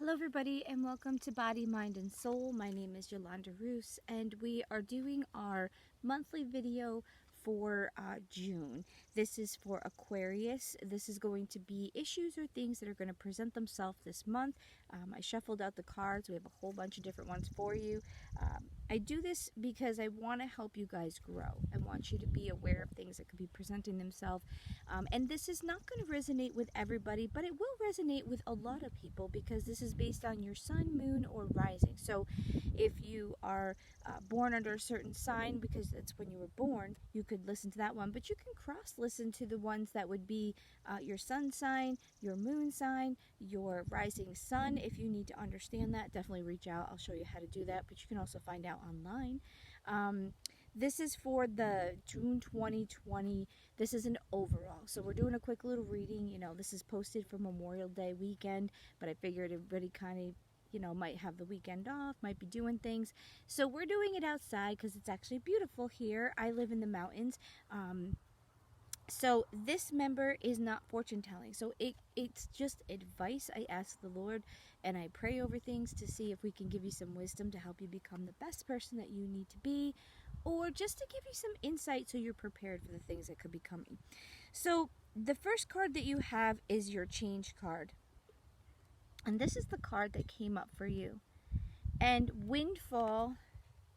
Hello everybody and welcome to Body, Mind, and Soul. My name is Yolandareuss and we are doing our monthly video for June. This is for Aquarius. This is going to be issues or things that are going to present themselves this month. I shuffled out the cards. We have a whole bunch of different ones for you. I do this because I want to help you guys grow. I want you to be aware of things that could be presenting themselves. And this is not going to resonate with everybody, but it will resonate with a lot of people because this is based on your sun, moon, or rising. So if you are born under a certain sign, because that's when you were born, you could listen to that one. But you can cross-listen to the ones that would be your sun sign, your moon sign, your rising sun. If you need to understand that, definitely reach out. I'll show you how to do that, but you can also find out online. This is for the June 2020. This is an overall. So we're doing a quick little reading. You know, this is posted for Memorial Day weekend, but I figured everybody kind of, you know, might have the weekend off, might be doing things. So we're doing it outside because it's actually beautiful here. I live in the mountains. So this member is not fortune telling. So it's just advice. I ask the Lord and I pray over things to see if we can give you some wisdom to help you become the best person that you need to be, or just to give you some insight so you're prepared for the things that could be coming. So the first card that you have is your change card. And this is the card that came up for you. And windfall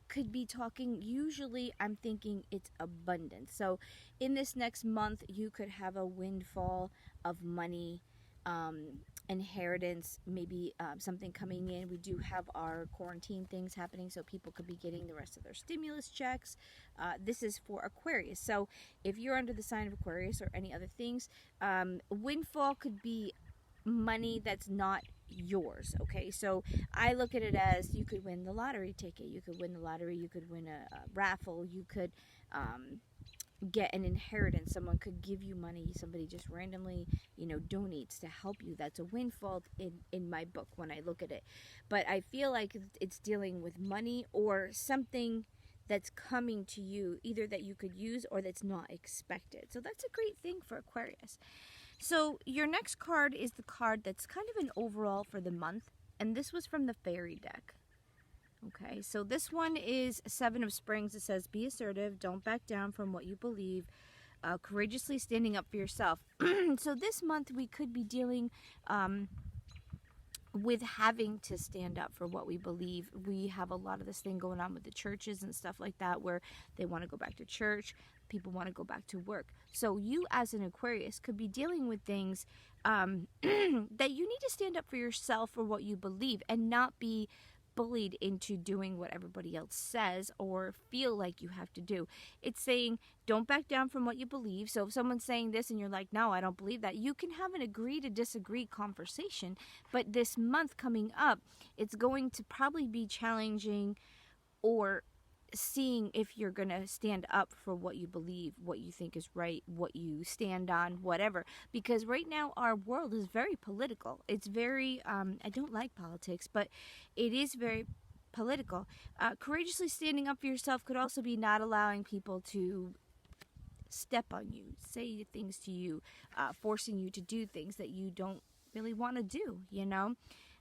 could be talking, usually I'm thinking it's abundance. So in this next month, you could have a windfall of money, inheritance, maybe something coming in. We do have our quarantine things happening, so people could be getting the rest of their stimulus checks. This is for Aquarius. So if you're under the sign of Aquarius or any other things, windfall could be money that's not yours. Okay, so I look at it as you could win the lottery ticket, you could win the lottery, you could win a raffle, you could get an inheritance, someone could give you money, somebody just randomly, you know, donates to help you. That's a windfall in my book when I look at it. But I feel like it's dealing with money or something that's coming to you, either that you could use or that's not expected. So that's a great thing for Aquarius. So your next card is the card that's kind of an overall for the month, and this was from the fairy deck. Okay, so this one is Seven of Springs. It says, be assertive, don't back down from what you believe, courageously standing up for yourself. So this month we could be dealing with having to stand up for what we believe. We have a lot of this thing going on with the churches and stuff like that, where they want to go back to church, people want to go back to work. So you as an Aquarius could be dealing with things that you need to stand up for yourself for what you believe and not be bullied into doing what everybody else says or feel like you have to do. It's saying don't back down from what you believe. So if someone's saying this and you're like, no, I don't believe that, you can have an agree to disagree conversation. But this month coming up, it's going to probably be challenging, or seeing if you're going to stand up for what you believe, what you think is right, what you stand on, whatever. Because right now our world is very political. It's very, I don't like politics, but it is very political. Courageously standing up for yourself could also be not allowing people to step on you, say things to you, forcing you to do things that you don't really want to do, you know?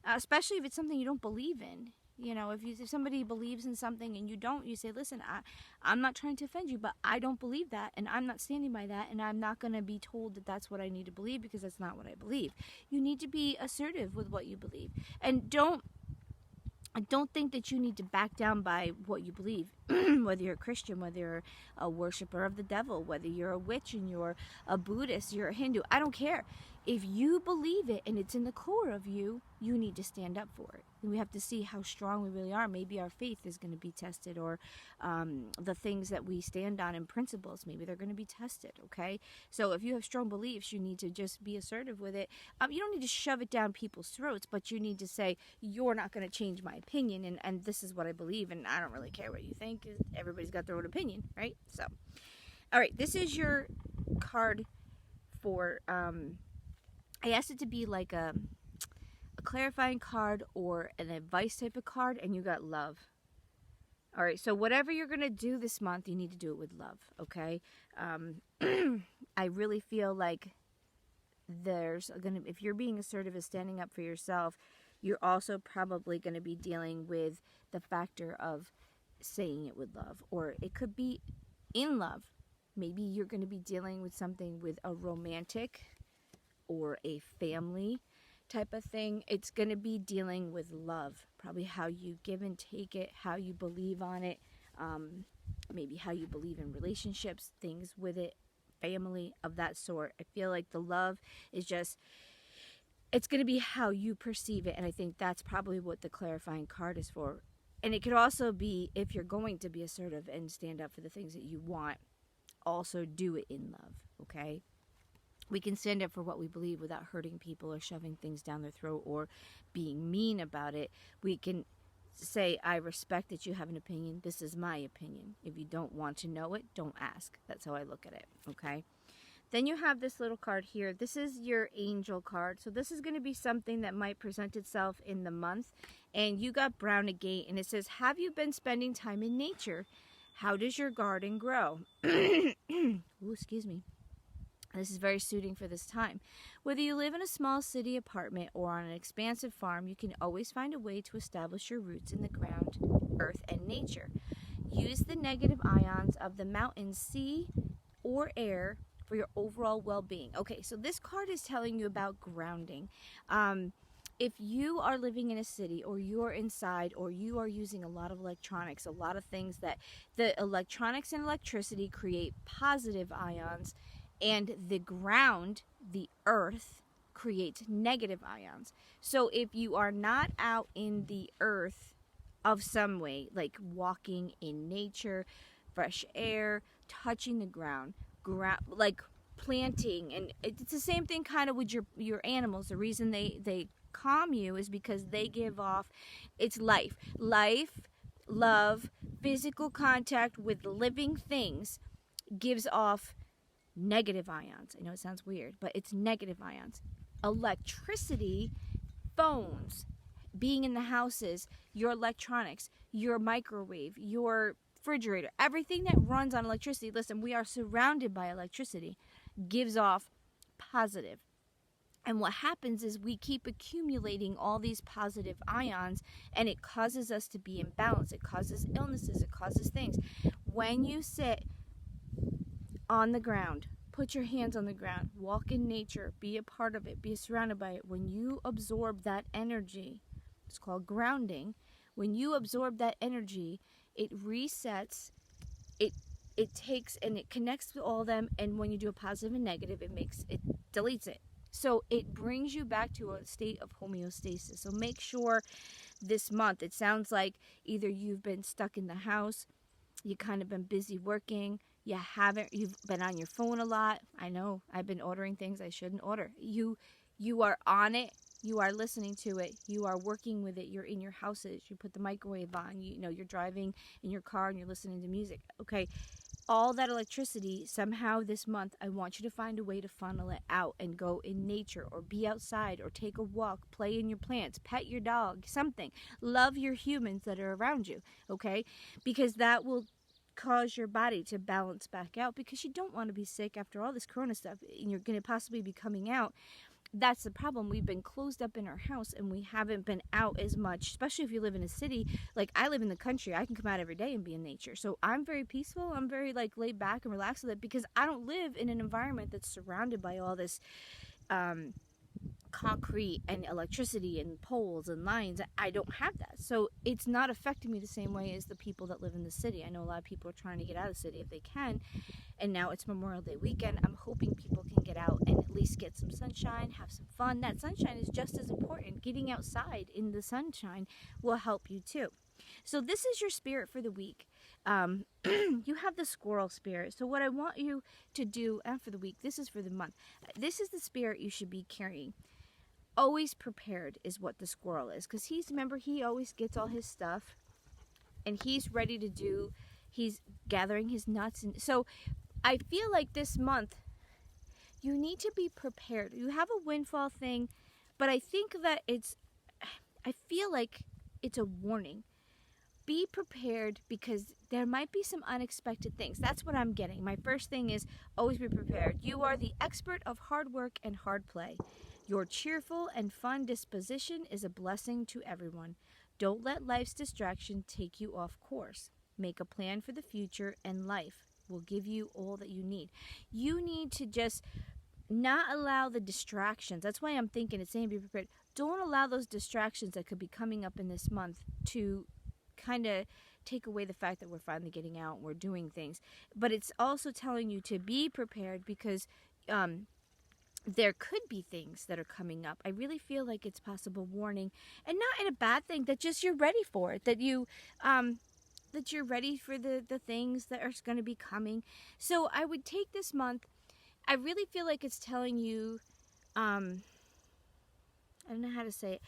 Especially if it's something you don't believe in. You know, if somebody believes in something and you don't, you say, listen, I'm not trying to offend you, but I don't believe that, and I'm not standing by that, and I'm not going to be told that that's what I need to believe because that's not what I believe. You need to be assertive with what you believe. And don't think that you need to back down by what you believe, whether you're a Christian, whether you're a worshiper of the devil, whether you're a witch and you're a Buddhist, you're a Hindu. I don't care. If you believe it and it's in the core of you, you need to stand up for it. And we have to see how strong we really are. Maybe our faith is going to be tested, or the things that we stand on and principles, maybe they're going to be tested, okay? So if you have strong beliefs, you need to just be assertive with it. You don't need to shove it down people's throats, but you need to say, you're not going to change my opinion, and this is what I believe, and I don't really care what you think. Everybody's got their own opinion, right? So, all right, this is your card for, I asked it to be like a clarifying card or an advice type of card, and you got love. All right, so whatever you're going to do this month, you need to do it with love, okay? I really feel like there's going to, if you're being assertive and standing up for yourself, You're also probably going to be dealing with the factor of saying it with love, or it could be in love. Maybe you're going to be dealing with something with a romantic or a family type of thing. It's going to be dealing with love, probably how you give and take it, how you believe on it, maybe how you believe in relationships, things with it, family, of that sort. I feel like the love is just, it's going to be how you perceive it, and I think that's probably what the clarifying card is for. And it could also be, if you're going to be assertive and stand up for the things that you want, also do it in love, okay? We can stand up for what we believe without hurting people or shoving things down their throat or being mean about it. We can say, I respect that you have an opinion. This is my opinion. If you don't want to know it, don't ask. That's how I look at it, okay? Then you have this little card here. This is your angel card. So this is going to be something that might present itself in the month. And you got Brown Agate, and it says, have you been spending time in nature? How does your garden grow? Ooh, excuse me. This is very suiting for this time. Whether you live in a small city apartment or on an expansive farm, you can always find a way to establish your roots in the ground, earth, and nature. Use the negative ions of the mountain, sea, or air for your overall well-being. Okay, so this card is telling you about grounding. If you are living in a city, or you're inside, or you are using a lot of electronics, a lot of things that the electronics and electricity create positive ions, and the ground, the earth, creates negative ions. So if you are not out in the earth of some way, like walking in nature, fresh air, touching the ground, like planting, and it's the same thing kind of with your animals. The reason they calm you is because they give off, it's life, love, physical contact with living things gives off negative ions. I know it sounds weird, but it's negative ions. Electricity, phones, being in the houses, your electronics, your microwave, your refrigerator, everything that runs on electricity, listen, we are surrounded by electricity, gives off positive. And what happens is we keep accumulating all these positive ions, and it causes us to be imbalanced. It causes illnesses. It causes things. When you sit on the ground, put your hands on the ground, walk in nature, be a part of it, be surrounded by it. When you absorb that energy, it's called grounding. When you absorb that energy, it resets, it takes and it connects with all of them, and when you do a positive and negative, it deletes it. So it brings you back to a state of homeostasis. So make sure this month, it sounds like either you've been stuck in the house, you kind of been busy working, you've been on your phone a lot. I know, I've been ordering things I shouldn't order. You are on it, you are listening to it, you are working with it, you're in your houses, you put the microwave on, you're driving in your car and you're listening to music. Okay, all that electricity, somehow this month, I want you to find a way to funnel it out and go in nature, or be outside, or take a walk, play in your plants, pet your dog, something. Love your humans that are around you, okay? Because that will cause your body to balance back out, because you don't want to be sick after all this corona stuff, and you're going to possibly be coming out. That's the problem. We've been closed up in our house, and we haven't been out as much, especially if you live in a city. Like, I live in the country. I can come out every day and be in nature. So I'm very peaceful. I'm very, laid back and relaxed with it, because I don't live in an environment that's surrounded by all this concrete and electricity and poles and lines. I don't have that. So it's not affecting me the same way as the people that live in the city. I know a lot of people are trying to get out of the city if they can. And now it's Memorial Day weekend. I'm hoping people can get out and at least get some sunshine, have some fun. That sunshine is just as important. Getting outside in the sunshine will help you too. So this is your spirit for the week. You have the squirrel spirit. So what I want you to do, and for the week, this is for the month, this is the spirit you should be carrying. Always prepared is what the squirrel is, because he always gets all his stuff, and he's ready to do, he's gathering his nuts. And so I feel like this month you need to be prepared. You have a windfall thing, but I think that I feel like it's a warning. Be prepared, because there might be some unexpected things. That's what I'm getting. My first thing is always be prepared. You are the expert of hard work and hard play. Your cheerful and fun disposition is a blessing to everyone. Don't let life's distraction take you off course. Make a plan for the future, and life will give you all that you need. You need to just not allow the distractions. That's why I'm thinking it's saying be prepared. Don't allow those distractions that could be coming up in this month to kind of take away the fact that we're finally getting out and we're doing things. But it's also telling you to be prepared because there could be things that are coming up. I really feel like it's possible warning, and not in a bad thing, that just you're ready for it, that you're ready for the things that are going to be coming. So I would take this month. I really feel like it's telling you, I don't know how to say it.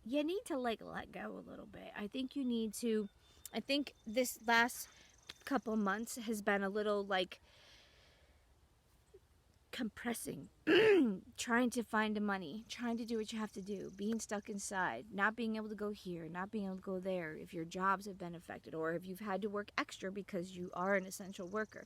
You need to let go a little bit. I think this last couple months has been a little compressing, trying to find the money, trying to do what you have to do, being stuck inside, not being able to go here, not being able to go there, if your jobs have been affected or if you've had to work extra because you are an essential worker.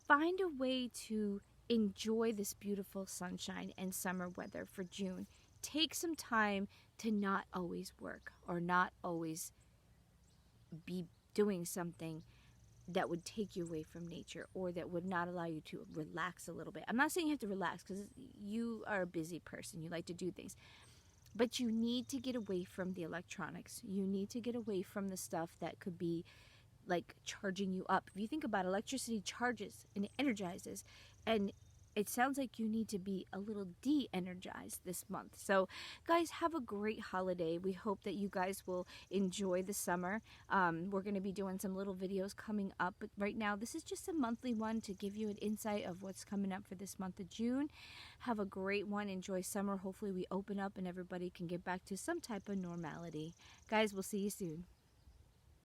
Find a way to enjoy this beautiful sunshine and summer weather for June. Take some time to not always work or not always be doing something that would take you away from nature or that would not allow you to relax a little bit. I'm not saying you have to relax because you are a busy person. You like to do things. But you need to get away from the electronics. You need to get away from the stuff that could be like charging you up. If you think about it, electricity charges and it energizes, and it sounds like you need to be a little de-energized this month. So guys, have a great holiday. We hope that you guys will enjoy the summer. We're going to be doing some little videos coming up, but right now this is just a monthly one to give you an insight of what's coming up for this month of June. Have a great one. Enjoy summer. Hopefully we open up and everybody can get back to some type of normality. Guys, we'll see you soon.